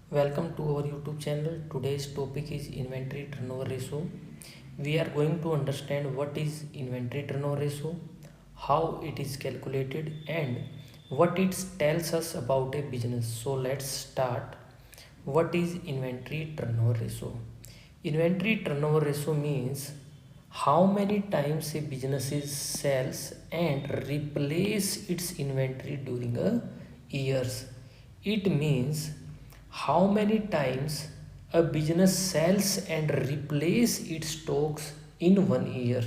Welcome to our YouTube channel. Today's topic is inventory turnover ratio. We are going to understand what is inventory turnover ratio, how it is calculated, and what it tells us about a business. So let's start. What is inventory turnover ratio? Inventory turnover ratio means how many times a business sells and replace its inventory during a years. It means how many times a business sells and replace its stocks in 1 year.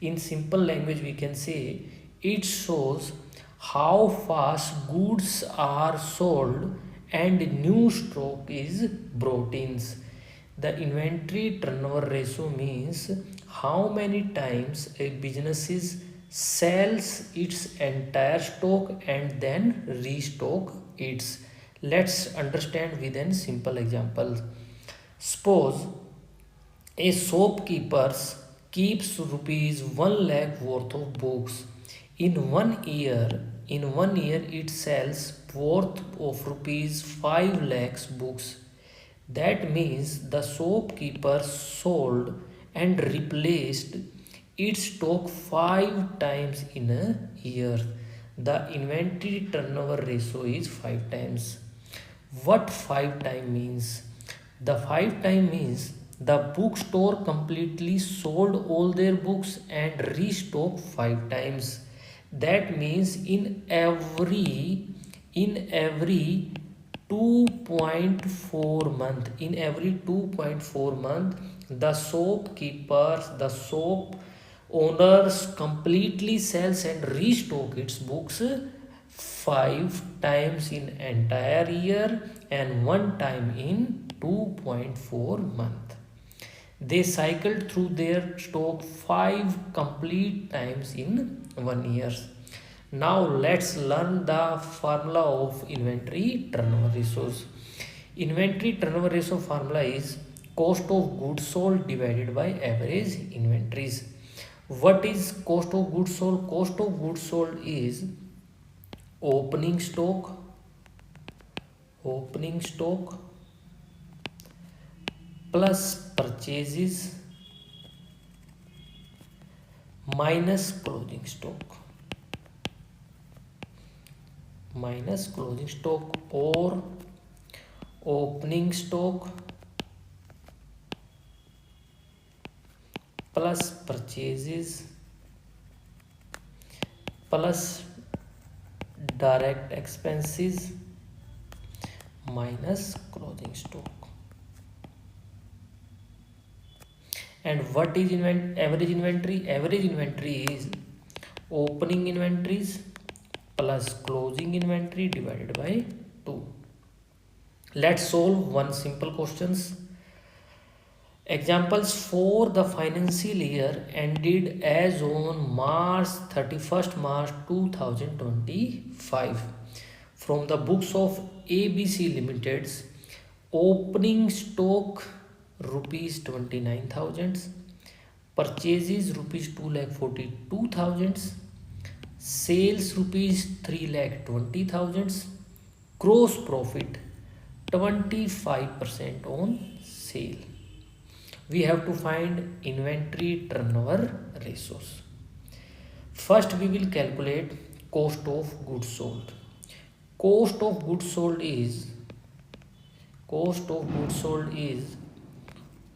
In simple language, we can say it shows how fast goods are sold and new stock is brought in. The inventory turnover ratio means how many times a business sells its entire stock and then restock its. Let's understand with a simple example. Suppose a shopkeeper keeps rupees 1 lakh worth of books. In 1 year it sells worth of rupees 5 lakhs books. That means the shopkeeper sold and replaced its stock 5 times in a year. The inventory turnover ratio is 5 times. What 5 time means? The 5 time means the bookstore completely sold all their books and restocked 5 times. That means in every 2.4 month, the shopkeepers, the shop owners completely sells and restock its books 5 times in entire year and 1 time in 2.4 month. They cycled through their stock 5 complete times in 1 year. Now let's learn the formula of inventory turnover ratios. Inventory turnover ratio formula is cost of goods sold divided by average inventories. What is cost of goods sold? Cost of goods sold is opening stock, opening stock plus purchases minus closing stock, minus closing stock, or opening stock plus purchases plus direct expenses minus closing stock. And what is average inventory? Average inventory is opening inventories plus closing inventory divided by 2. Let's solve one simple questions. Examples for the financial year ended as on March 31st March 2025. From the books of ABC Limited's opening stock rupees 29,000, purchases rupees 2,42,000, sales rupees 3,20,000, gross profit 25% on sale. We have to find inventory turnover ratios. First we will calculate cost of goods sold. Cost of goods sold is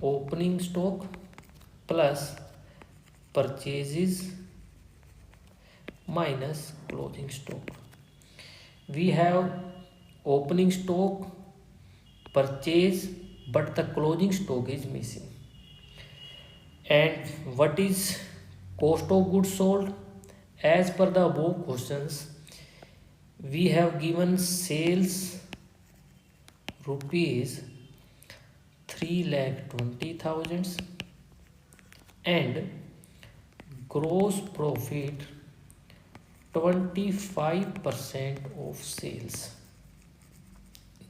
opening stock plus purchases minus closing stock. We have opening stock, purchase, but the closing stock is missing. And what is cost of goods sold? As per the above questions, we have given sales rupees 3,20,000 and gross profit 25% of sales,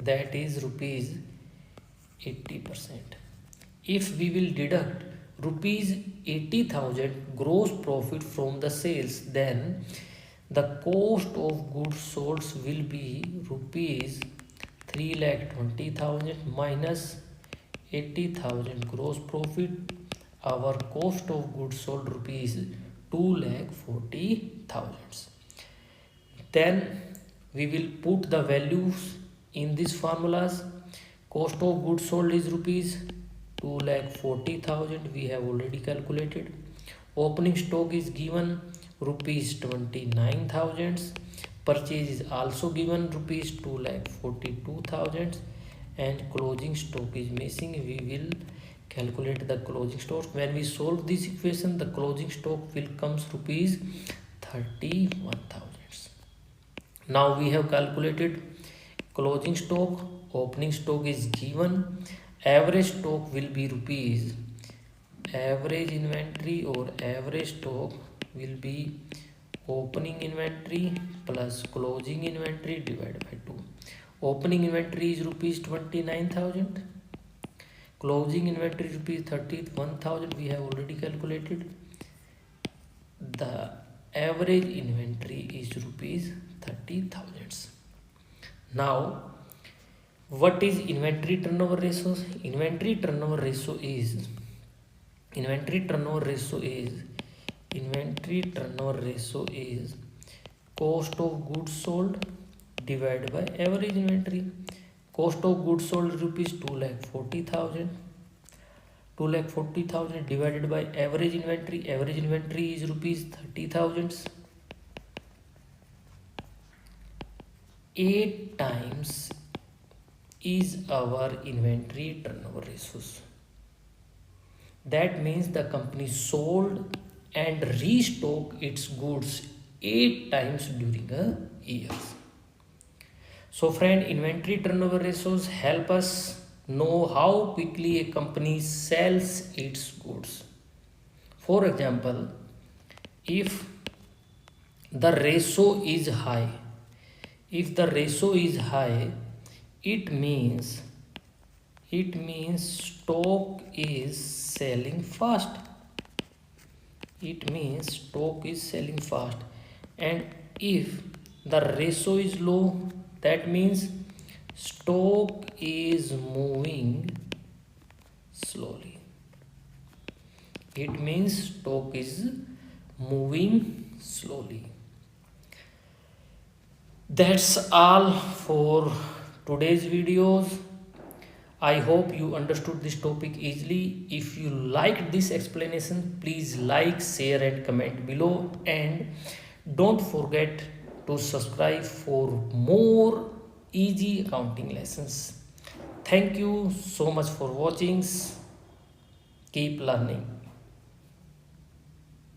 that is rupees 80%. If we will deduct rupees 80,000 gross profit from the sales, then the cost of goods sold will be rupees 3,20,000 minus 80,000 gross profit. Our cost of goods sold rupees 2,40,000. Then we will put the values in these formulas. Cost of goods sold is rupees 2,40,000, we have already calculated. Opening stock is given rupees 29,000. Purchase is also given rupees 2,42,000, and closing stock is missing. We will calculate the closing stock. When we solve this equation, the closing stock will comes rupees 31,000. Now we have calculated closing stock. Opening stock is given. Average stock will be rupees. Average inventory or average stock will be opening inventory plus closing inventory divided by 2. Opening inventory is rupees 29,000. Closing inventory is rupees 31,000. We have already calculated. The average inventory is rupees 30,000. Now, what is inventory turnover ratio? Inventory turnover ratio is cost of goods sold divided by average inventory. Cost of goods sold rupees 2,40,000. 2,40,000 divided by average inventory. Average inventory is rupees 30,000. 8 times is our inventory turnover ratios. That means the company sold and restock its goods 8 times during a year. So friend, inventory turnover ratios help us know how quickly a company sells its goods. For example, if the ratio is high, it means stock is selling fast. And if the ratio is low, that means stock is moving slowly. That's all for today's videos. I hope you understood this topic easily. If you liked this explanation, please like, share and comment below, and don't forget to subscribe for more easy accounting lessons. Thank you so much for watching. Keep learning.